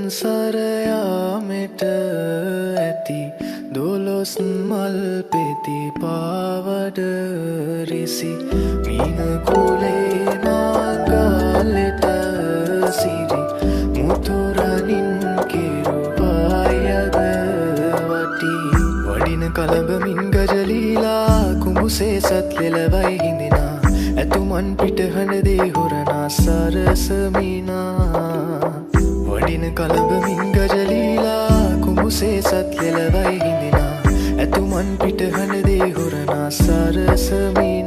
සංසරයාමෙට ඇති දොලොස් මල් පෙති පාවඩ රිසි මීන කුලේ නාගාලෙට සිරි මුතුරනින් කිරුවායද වටි වඩින කලඹමින් ගජලීලා කුඹුසේ සත් ලෙලවයි හිඳිනා ඇතුමන් පිටහඬ දේ හොරනා සරසමිනා වඩින කලඹමින් ගජලීලා කුඹුසේ සත් ලෙලවයි හිඳිනා ඇතුමන් පිටහඬ දේ හොරනා සරසමිනා